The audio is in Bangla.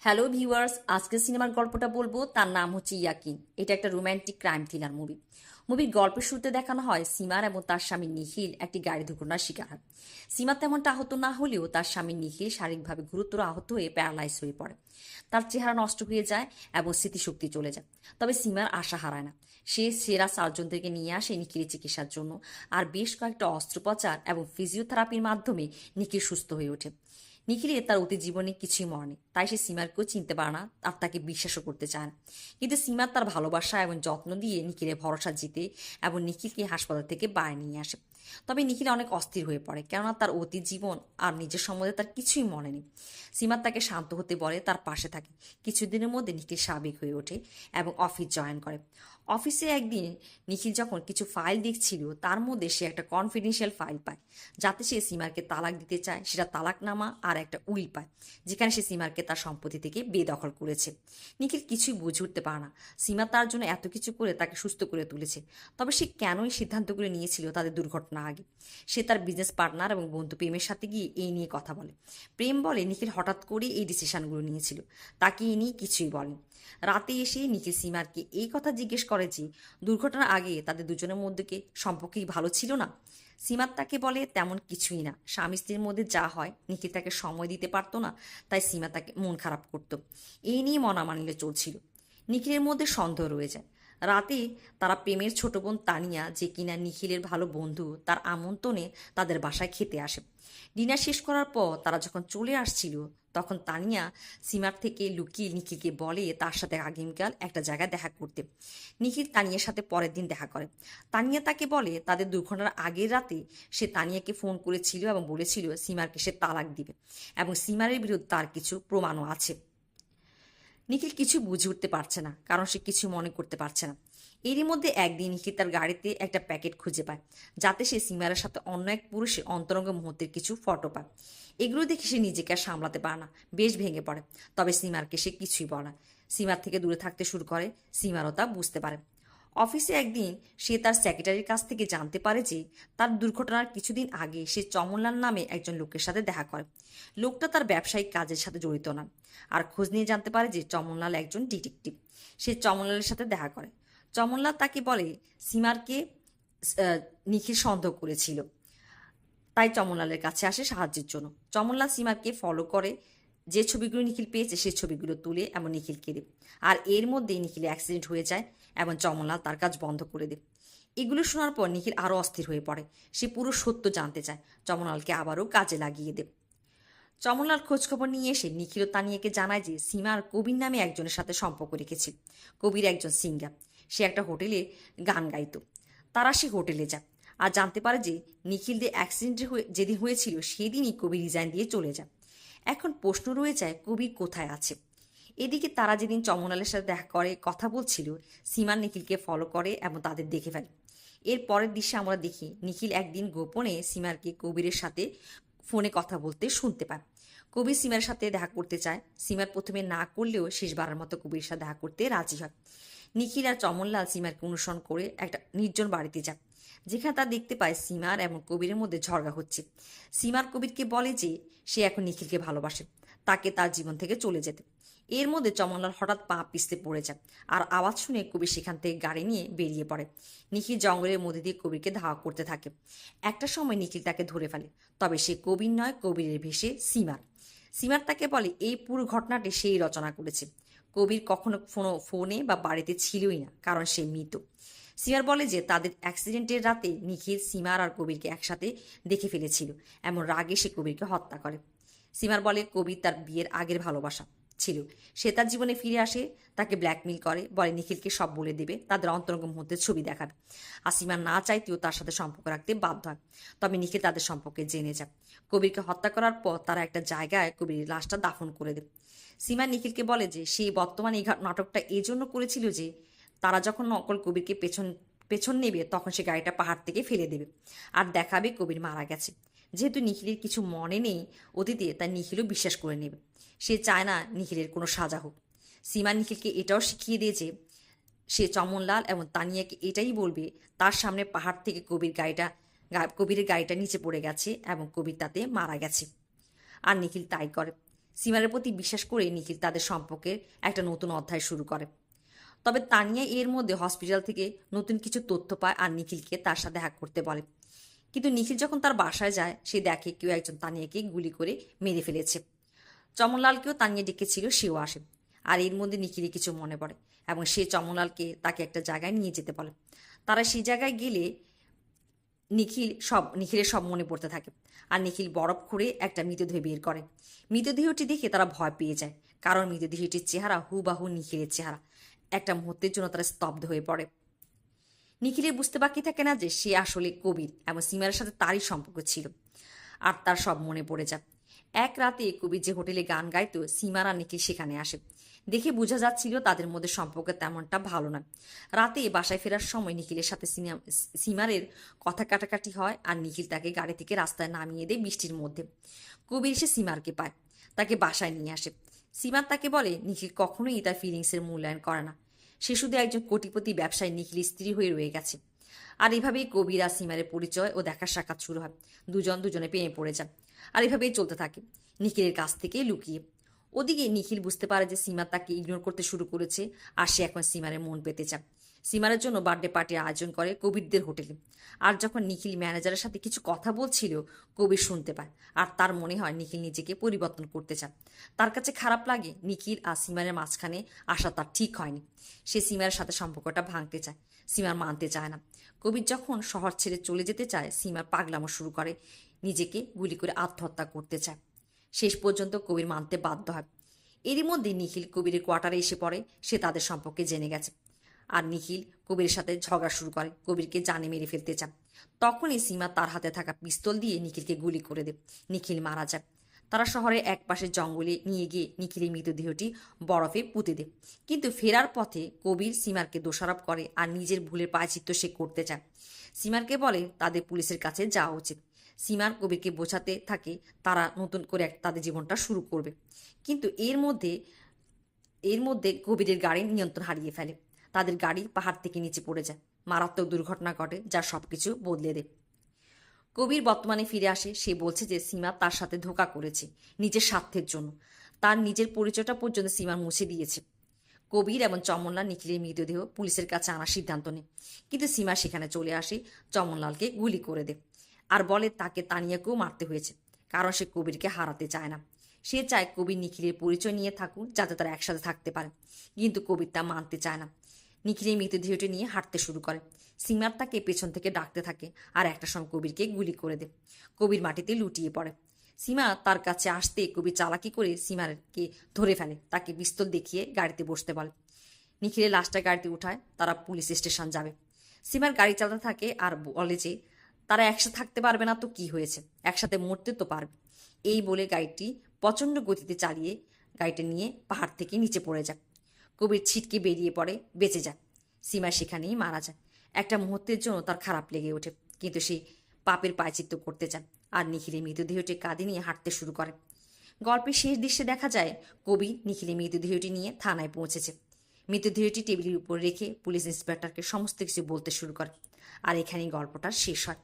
হ্যালো ভিউয়ার্স, আজকের সিনেমার গল্পটা বলবো। তার নাম হচ্ছে ইয়াকিন। এটা একটা রোম্যান্টিক ক্রাইম থ্রিলার মুভি। মুভির গল্পের শুরুতে দেখানো হয় সিমার এবং তার স্বামী নিখিল একটি গাড়ি দুর্ঘটনার শিকার হয়। সীমা তেমনটা আহত না হলেও তার স্বামী নিখিল শারীরিকভাবে গুরুতর আহত হয়ে প্যারালাইজ হয়ে পড়ে। তার চেহারা নষ্ট হয়ে যায় এবং স্মৃতিশক্তি চলে যায়। তবে সীমার আশা হারায় না। সে সেরা সার্জন থেকে নিয়ে আসে নিখিলের চিকিৎসার জন্য। আর বেশ কয়েকটা অস্ত্রোপচার এবং ফিজিওথেরাপির মাধ্যমে নিখিল সুস্থ হয়ে ওঠে। নিখিলের তার অতীত জীবনে কিছুই মনে নেই, তাই সে সীমারকেও চিনতে পারে না আর তাকে বিশ্বাসও করতে চায় না। কিন্তু সীমার তার ভালোবাসা এবং যত্ন দিয়ে নিখিলের ভরসা জিতে এবং নিখিলকে হাসপাতাল থেকে বাইরে নিয়ে আসে। তবে নিখিল অনেক অস্থির হয়ে পড়ে, কেননা তার অতীত জীবন আর নিজের সম্বন্ধে তার কিছুই মনে নেই। সীমার তাকে শান্ত হতে বলে, তার পাশে থাকে। কিছুদিনের মধ্যে নিখিল স্বাভাবিক হয়ে ওঠে এবং অফিস জয়েন করে। অফিসে একদিন নিখিল যখন কিছু ফাইল দেখছিল, তার মধ্যে সে একটা কনফিডেন্সিয়াল ফাইল পায়, যাতে সে সীমারকে তালাক দিতে চায়। সেটা তালাকনামা আর একটা উইল পায়, যেখানে সে সীমারকে তার সম্পত্তি থেকে বেদখল করেছে। নিখিল কিছুই বুঝে উঠতে পারে না সীমা তার জন্য এত কিছু করে তাকে সুস্থ করে তুলেছে, তবে সে কেন এই সিদ্ধান্তগুলো নিয়েছিল তাদের দুর্ঘটনা আগে। সে তার বিজনেস পার্টনার এবং বন্ধু প্রেমের সাথে গিয়ে এই নিয়ে কথা বলে। প্রেম বলে নিখিল হঠাৎ করে এই ডিসিশনগুলো নিয়েছিল, তাকে এ নিয়ে কিছুই বলেন। রাতে এসে নিখিল সীমারকে এই কথা জিজ্ঞেস করে যে দুর্ঘটনার আগে তাদের দুজনের মধ্যে কি সম্পর্ক কি ভালো ছিল না। সীমার তাকে বলে তেমন কিছুই না, স্বামী স্ত্রীর মধ্যে যা হয় নিখিল তাকে সময় দিতে পারতো না, তাই সীমা তাকে মন খারাপ করতো। এই নিয়ে মনামানিলে চলছিল। নিখিলের মধ্যে সন্দেহ রয়ে যায়। রাতে তারা প্রেমের ছোট বোন তানিয়া, যে কিনা নিখিলের ভালো বন্ধু, তার আমন্ত্রণে তাদের বাসায় খেতে আসে। ডিনার শেষ করার পর তারা যখন চলে আসছিল, তখন তানিয়া সীমার থেকে লুকিয়ে নিখিলকে বলে তার সাথে আগামীকাল একটা জায়গায় দেখা করতে। নিখিল তানিয়ার সাথে পরের দিন দেখা করে। তানিয়া তাকে বলে তাদের দুর্ঘটনার আগের রাতে সে তানিয়াকে ফোন করেছিল এবং বলেছিল সীমারকে সে তালাক দিবে এবং সীমারের বিরুদ্ধে তার কিছু প্রমাণও আছে। নিখিল কিছু বুঝে উঠতে পারছে না, কারণ সে কিছু মনে করতে পারছে না। এরই মধ্যে একদিন নিখিল তার গাড়িতে একটা প্যাকেট খুঁজে পায়, যাতে সে সীমারের সাথে অন্য এক পুরুষের অন্তরঙ্গ মুহূর্তের কিছু ফটো পায়। এগুলো দেখে সে নিজেকে আর সামলাতে পারে না, বেশ ভেঙে পড়ে। তবে সীমারকে সে কিছুই বলে না। সীমার থেকে দূরে থাকতে শুরু করে। সীমারও তা বুঝতে পারে। অফিসে একদিন সে তার সেক্রেটারির কাছ থেকে জানতে পারে যে তার দুর্ঘটনার কিছুদিন আগে সে চমনলাল নামে একজন লোকের সাথে দেখা করে। লোকটা তার ব্যবসায়িক কাজের সাথে জড়িত না। আর খোঁজ নিয়ে জানতে পারে যে চমনলাল একজন ডিটেকটিভ। সে চমনলালের সাথে দেখা করে। চমনলাল তাকে বলে সীমারকে নিখিল সন্দেহ করেছিল, তাই চমনলালের কাছে আসে সাহায্যের জন্য। চমনলাল সীমাকে ফলো করে। যে ছবিগুলো নিখিল পেয়েছে সেই ছবিগুলো তুলে এবং নিখিলকে দেয়। আর এর মধ্যেই নিখিল অ্যাক্সিডেন্ট হয়ে যায় এবং চমনলাল তার কাজ বন্ধ করে দেয়। এগুলো শোনার পর নিখিল আরও অস্থির হয়ে পড়ে। সে পুরো সত্য জানতে চায়। চমনলালকে আবারও কাজে লাগিয়ে দেয়। চমনলাল খোঁজখবর নিয়ে এসে নিখিল ও তানিয়াকে জানায় যে সীমা আর কবির নামে একজনের সাথে সম্পর্ক রেখেছে। কবির একজন সিঙ্গার, সে একটা হোটেলে গান গাইতো। তারা সে হোটেলে যায় আর জানতে পারে যে নিখিলদের অ্যাক্সিডেন্ট যেদিন হয়েছিল সেদিনই কবি রিজাইন দিয়ে চলে যায়। এখন প্রশ্ন রয়ে যায় কবির কোথায় আছে। এদিকে তারা যেদিন চমনলালের সাথে দেখা করে কথা বলছিল, সীমা নিখিলকে ফলো করে এবং তাদের দেখে ফেলে। এর পরের দৃশ্যে আমরা দেখি নিখিল একদিন গোপনে সীমারকে কবিরের সাথে ফোনে কথা বলতে শুনতে পায়। কবির সীমার সাথে দেখা করতে চায়। সীমার প্রথমে না করলেও শেষবারের মতো কবির সাথে দেখা করতে রাজি হয়। নিখিল আর চমনলাল সীমারকে অনুসরণ করে একটা নির্জন বাড়িতে যায়, যেখানে তা দেখতে পায় সীমার এবং কবিরের মধ্যে ঝগড়া হচ্ছে। সীমার কবিরকে বলে যে সে এখন নিখিলকে ভালোবাসে, তাকে তার জীবন থেকে চলে যেতে। এর মধ্যে চমনলাল হঠাৎ পা পিছতে পড়ে যায় আর আওয়াজ শুনে কবির সেখান থেকে গাড়ি নিয়ে বেরিয়ে পড়ে। নিখিল জঙ্গলের মধ্যে দিয়ে কবিরকে ধাওয়া করতে থাকে। একটা সময় নিখিল তাকে ধরে ফেলে, তবে সে কবির নয়, কবিরের ভেসে সীমার। সীমার তাকে বলে এই পুরো ঘটনাটি সেই রচনা করেছে। কবির কখনো ফোনে বা বাড়িতে ছিলই না, কারণ সে মৃত। সীমার বলে যে তাদের অ্যাক্সিডেন্টের রাতে নিখিল সীমার আর কবিরকে একসাথে দেখে ফেলেছিল, এমন রাগে সে কবিরকে হত্যা করে। সীমার বলে কবির তার বিয়ের আগের ভালোবাসা ছিল, সে তার জীবনে ফিরে আসে। তাকে ব্ল্যাকমেইল করে, বলে নিখিলকে সব বলে দেবে, তাদের অন্তরঙ্গ মুহূর্তের ছবি দেখাবে। আর সীমা না চাইতেও তার সাথে সম্পর্ক রাখতে বাধ্য হয়। তবে নিখিল তাদের সম্পর্কে জেনে যায়। কবিরকে হত্যা করার পর তারা একটা জায়গায় কবির লাশটা দাফন করে দেয়। সীমা নিখিলকে বলে যে সে বর্তমানে এই নাটকটা এই জন্য করেছিল যে তারা যখন নকল কবিরকে পেছন পেছন নেবে, তখন সে গাড়িটা পাহাড় থেকে ফেলে দেবে আর দেখাবে কবির মারা গেছে। যেহেতু নিখিলের কিছু মনে নেই অতীতে, তাই নিখিলও বিশ্বাস করে নেবে। সে চায় না নিখিলের কোনো সাজা হোক। সীমা নিখিলকে এটাও শিখিয়ে দিয়ে যে সে চমনলাল এবং তানিয়াকে এটাই বলবে তার সামনে পাহাড় থেকে কবিরের গাড়িটা নিচে পড়ে গেছে এবং কবির তাতে মারা গেছে। আর নিখিল তাই করে। সীমারের প্রতি বিশ্বাস করে নিখিল তাদের সম্পর্কের একটা নতুন অধ্যায় শুরু করে। তবে তানিয়া এর মধ্যে হসপিটাল থেকে নতুন কিছু তথ্য পায় আর নিখিলকে তার সাথে দেখা করতে বলে। কিন্তু নিখিল যখন তার বাসায় যায় সে দেখে কেউ একজন তানিয়াকে গুলি করে মেরে ফেলেছে। চমনলালকেও তানিয়া ডেকেছিল, সেও আসে। আর এর মধ্যে নিখিলের কিছু মনে পড়ে এবং সে চমনলালকে তাকে একটা জায়গায় নিয়ে যেতে বলে। তারা সেই জায়গায় গেলে নিখিলের সব মনে পড়তে থাকে। আর নিখিল বরফ খুঁড়ে একটা মৃতদেহ বের করে। মৃতদেহটি দেখে তারা ভয় পেয়ে যায়, কারণ মৃতদেহটির চেহারা হুবাহু নিখিলের চেহারা। একটা মুহূর্তের জন্য তারা স্তব্ধ হয়ে পড়ে। নিখিলের বুঝতে বাকি থাকে না যে সে আসলে কবির এবং সীমার সাথে তারই সম্পর্ক ছিল। আর তার সব মনে পড়ে যায়। এক রাতে কবির যে হোটেলে গান গাইতো, সীমার আর নিখিল সেখানে আসে। দেখে বোঝা যাচ্ছিল তাদের মধ্যে সম্পর্ক তেমনটা ভালো নয়। রাতে বাসায় ফেরার সময় নিখিলের সাথে সীমারের কথা কাটাকাটি হয় আর নিখিল তাকে গাড়ি থেকে রাস্তায় নামিয়ে দেয় বৃষ্টির মধ্যে। কবির এসে সীমারকে পায়, তাকে বাসায় নিয়ে আসে। সীমার তাকে বলে নিখিল কখনোই তার ফিলিংসের মূল্যায়ন করে না। সে শুধু একজন কোটিপতি ব্যবসায়ী নিখিল স্ত্রী হয়ে রয়ে গেছে। আর এভাবেই কবির আর সীমারের পরিচয় ও দেখা সাক্ষাৎ শুরু হয়। দুজন দুজনে প্রেমে পড়ে যায়। আর এভাবেই চলতে থাকে নিখিলের কাছ থেকে লুকিয়ে। ওদিকে নিখিল বুঝতে পারে যে সীমা তাকে ইগনোর করতে শুরু করেছে আর সে এখন সীমারের মন পেতে চায়। সীমারের জন্য বার্থডে পার্টির আয়োজন করে কবিরদের হোটেলে। আর যখন নিখিল ম্যানেজারের সাথে কিছু কথা বলছিল, কবির শুনতে পায়। আর তার মনে হয় নিখিল নিজেকে পরিবর্তন করতে চায়। তার কাছে খারাপ লাগে নিখিল আর সীমারের মাঝখানে আসা তার ঠিক হয়নি। সে সীমারের সাথে সম্পর্কটা ভাঙতে চায়। সীমার মানতে চায় না। কবির যখন শহর ছেড়ে চলে যেতে চায়, সীমার পাগলামো শুরু করে, নিজেকে গুলি করে আত্মহত্যা করতে চায়। শেষ পর্যন্ত কবির মানতে বাধ্য হয়। এরই মধ্যে নিখিল কবিরের কোয়ার্টারে এসে পড়ে। সে তাদের সম্পর্কে জেনে গেছে। আর নিখিল কবিরের সাথে ঝগড়া শুরু করে, কবিরকে জানে মেরে ফেলতে চায়। তখনই সীমা তার হাতে থাকা পিস্তল দিয়ে নিখিলকে গুলি করে দেয়। নিখিল মারা যায়। তারা শহরের এক পাশে জঙ্গলে নিয়ে গিয়ে নিখিলের মৃতদেহটি বরফে পুঁতে দেয়। কিন্তু ফেরার পথে কবির সীমারকে দোষারোপ করে আর নিজের ভুলের প্রায়শ্চিত্ত সে করতে চায়। সীমারকে বলে তাদের পুলিশের কাছে যাওয়া উচিত। সীমার কবিরকে বোঝাতে থাকে তারা নতুন করে তাদের জীবনটা শুরু করবে। কিন্তু এর মধ্যে কবিরের গাড়ি নিয়ন্ত্রণ হারিয়ে ফেলে। তাদের গাড়ি পাহাড় থেকে নিচে পড়ে যায়। মারাত্মক দুর্ঘটনা ঘটে যা সবকিছু বদলে দেয়। কবির বর্তমানে ফিরে আসে। সে বলছে যে সীমা তার সাথে ধোঁকা করেছে নিজের স্বার্থের জন্য। তার নিজের পরিচয়টা পর্যন্ত সীমা মুছে দিয়েছে। কবির এবং চমনলাল নিখিলের মৃতদেহ পুলিশের কাছে আনার সিদ্ধান্ত নেয়। কিন্তু সীমা সেখানে চলে আসে, চমনলালকে গুলি করে দেয়। আর বলে তাকে তানিয়াকেও মারতে হয়েছে, কারণ সে কবিরকে হারাতে চায় না। সে চায় কবির নিখিলের পরিচয় নিয়ে থাকুক, যাতে তারা একসাথে থাকতে পারে। কিন্তু কবির তা মানতে চায় না। নিখিলের মৃতদেহটি নিয়ে হাঁটতে শুরু করে। সীমার তাকে পেছন থেকে ডাকতে থাকে আর একটা সময় কবিরকে গুলি করে দেয়। কবির মাটিতে লুটিয়ে পড়ে। সীমা তার কাছে আসতে কবির চালাকি করে সীমারকে ধরে ফেলে, তাকে পিস্তল দেখিয়ে গাড়িতে বসতে বলে। নিখিলের লাশটা গাড়িতে উঠায়, তারা পুলিশ স্টেশন যাবে। সীমার গাড়ি চালাতে থাকে আর বলে যে তারা একসাথে থাকতে পারবে না তো কি হয়েছে, একসাথে মরতে তো পারবে। এই বলে গাড়িটি প্রচণ্ড গতিতে চালিয়ে গাড়িটা নিয়ে পাহাড় থেকে নিচে পড়ে যায়। কবির ছিটকে বেরিয়ে পড়ে, বেঁচে যায়। সীমা সেখানেই মারা যায়। একটা মুহূর্তের জন্য তার খারাপ লেগে ওঠে, কিন্তু সে পাপের প্রায়শ্চিত্ত করতে চায় আর নিখিলের মৃতদেহটি কাঁধে নিয়ে হাঁটতে শুরু করে। গল্পের শেষ দৃশ্যে দেখা যায় কবি নিখিলের মৃতদেহটি নিয়ে থানায় পৌঁছেছে। মৃতদেহটি টেবিলের উপর রেখে পুলিশ ইন্সপেক্টরকে সমস্ত কিছু বলতে শুরু করে। আর এখানেই গল্পটা শেষ হয়।